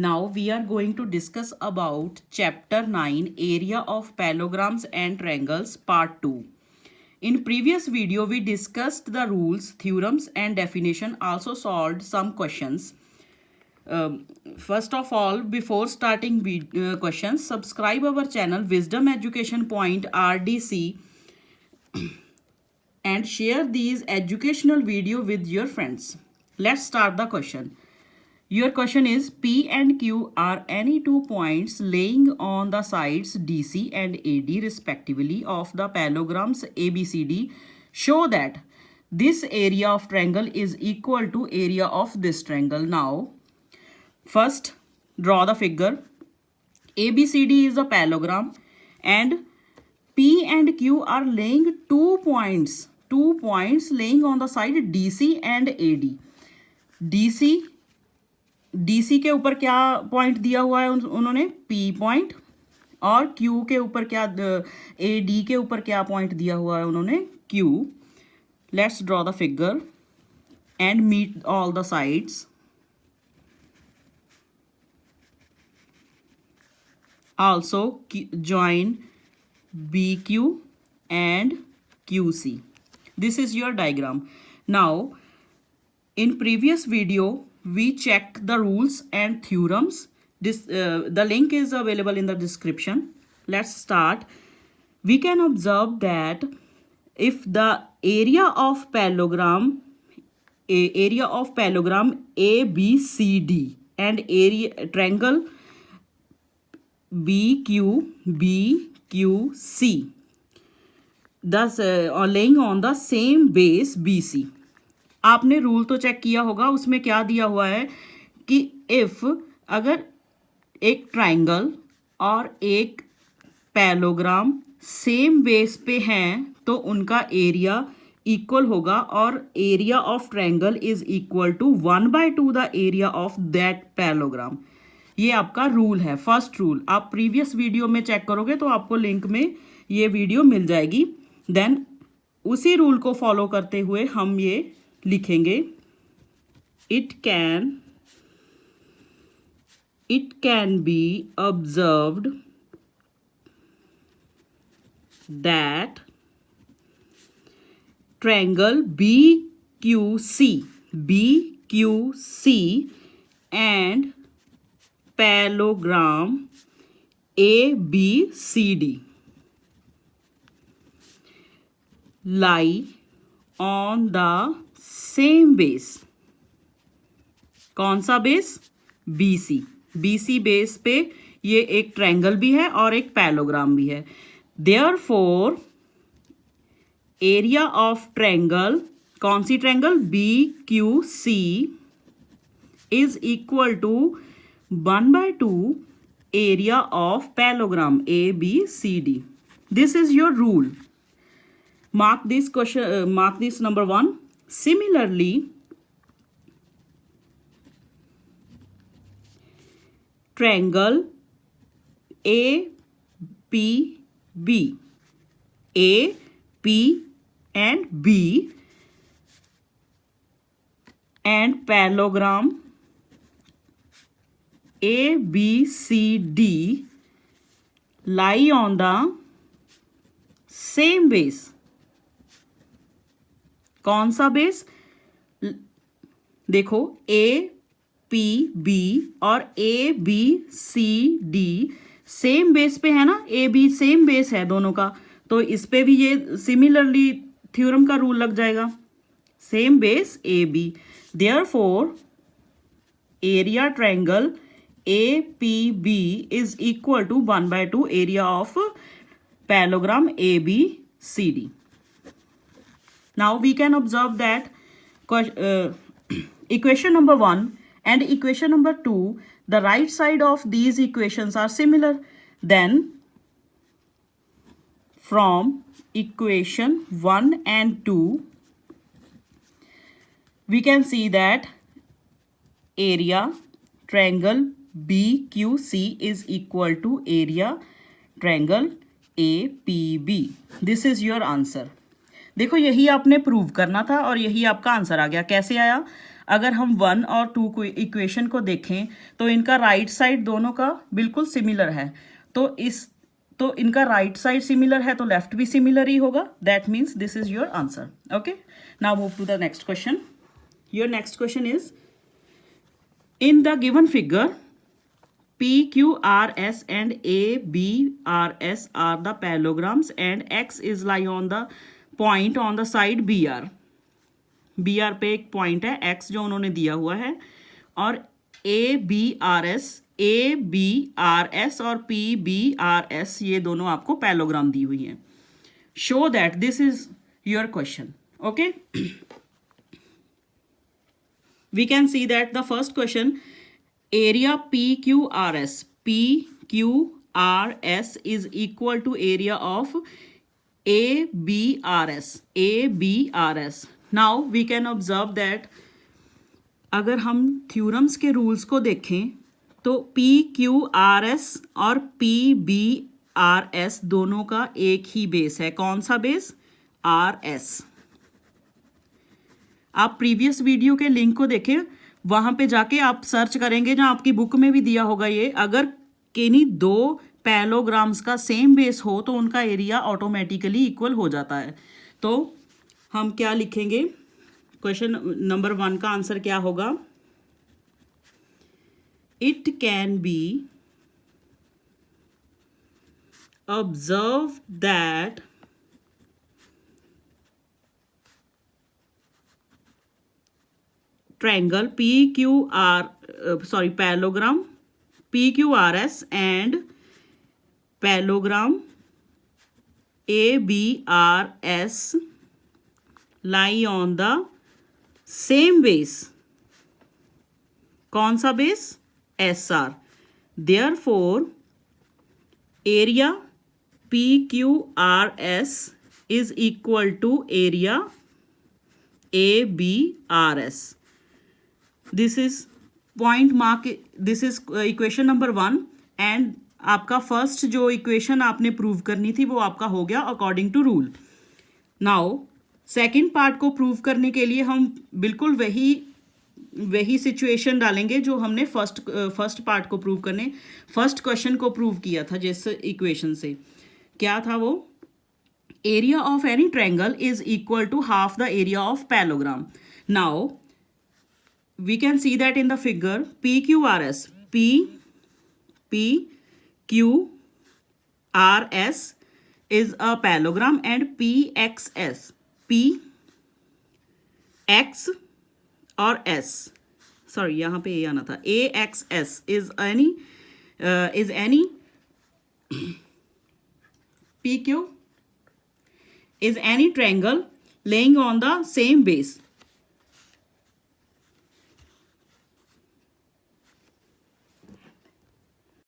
Now we are going to discuss about chapter 9, area of parallelograms and triangles, part 2. In previous video we discussed the rules, theorems and definition, also solved some questions. First of all, before starting questions, subscribe our channel Wisdom Education Point RDC and share these educational video with your friends. Let's start the question. Your question is, P and Q are any two points laying on the sides DC and AD respectively of the parallelograms ABCD. Show that this area of triangle is equal to area of this triangle. Now, first draw the figure. ABCD is a parallelogram and P and Q are laying 2 points laying on the side DC and AD. DC के ऊपर क्या point दिया हुआ है उन्होंने, P point, और Q के ऊपर क्या, AD के ऊपर क्या पॉइंट दिया हुआ है उन्होंने, Q. Let's draw the figure and meet all the sides. Also join BQ and QC. This is your diagram. Now, in previous video, we checked the rules and theorems. The link is available in the description. Let's start. We can observe that if the area of parallelogram ABCD and area triangle BQC thus laying on the same base BC. आपने rule तो check किया होगा, उसमें क्या दिया हुआ है कि इफ अगर एक ट्राइंगल और एक पैरेललोग्राम सेम बेस पे हैं तो उनका एरिया इक्वल होगा और area of triangle is equal to 1/2 the area of that parallelogram. ये आपका रूल है, फर्स्ट रूल. आप प्रीवियस वीडियो में चेक करोगे तो आपको लिंक में ये वीडियो मिल जाएगी. देन उसी रूल को फॉलो करते हुए हम ये लिखेंगे, it can be observed that triangle BQC and parallelogram ABCD lie on the same base. कौन सा बेस? BC बेस पे ये एक ट्रायंगल भी है और एक पैरेललोग्राम भी है. Therefore, एरिया ऑफ ट्रायंगल, कौन सी triangle? BQC is equal to 1/2 area of parallelogram ABCD. This is your rule. Mark this question. Mark this number 1. Similarly, triangle APB, A, P, and B, and parallelogram ABCD lie on the same base. कौन सा base? देखो, APB और ABCD same base पे है ना, AB same base है दोनों का, तो इस पे भी ये सिमिलरली थ्योरम का रूल लग जाएगा. Same base AB. Therefore area triangle APB is equal to 1/2 area of parallelogram ABCD. Now we can observe that equation number 1 and equation number 2, the right side of these equations are similar. Then from equation 1 and 2, we can see that area triangle BQC is equal to area triangle APB. This is your answer. देखो, यही आपने prove करना था और यही आपका answer आ गया. कैसे आया? अगर हम 1 और 2 को इक्वेशन को देखें तो इनका राइट साइड दोनों का बिल्कुल सिमिलर है, तो इनका राइट साइड सिमिलर है तो लेफ्ट भी सिमिलर ही होगा. That means this is your answer. Okay, now move to the next question. Your next question is, in the given figure, P, Q, R, S and A, B, R, S are the parallelograms and X is lie on the point on the side BR. BR पे एक point है, X जो उन्होंने दिया हुआ है, और A, B, R, S, A, B, R, S और P, B, R, S ये दोनों आपको पैलोग्राम दी हुई हैं. Show that this is your question. Okay. We can see that the first question, area PQRS. PQRS is equal to area of ABRS. ABRS. Now we can observe that अगर हम theorems के rules को देखें तो PQRS और PBRS दोनों का एक ही बेस है. कौन सा बेस? RS. आप प्रीवियस वीडियो के लिंक को देखें, वहां पे जाके आप सर्च करेंगे, जहां आपकी बुक में भी दिया होगा ये, अगर किन्हीं दो पैलोग्राम्स का सेम बेस हो तो उनका एरिया ऑटोमेटिकली इक्वल हो जाता है. तो हम क्या लिखेंगे? क्वेश्चन नंबर 1 का आंसर क्या होगा? It can be observe that triangle parallelogram PQRS and parallelogram ABRS lie on the same base. कौन सा base? SR. Therefore area PQRS is equal to area ABRS. This is point mark. This is equation number 1 and आपका first जो equation आपने prove करनी थी वो आपका हो गया according to rule. Now second part को प्रूव करने के लिए हम बिल्कुल वही सिचुएशन डालेंगे जो हमने फर्स्ट पार्ट को प्रूव करने, फर्स्ट क्वेश्चन को प्रूव किया था जिस इक्वेशन से. क्या था वो? Area of any triangle is equal to half the area of parallelogram. Now we can see that in the figure PQRS. PQRS is a parallelogram and PXS. PX और S. Sorry, यहाँ पे ये आना था. AXS is any PQ is any triangle laying on the same base.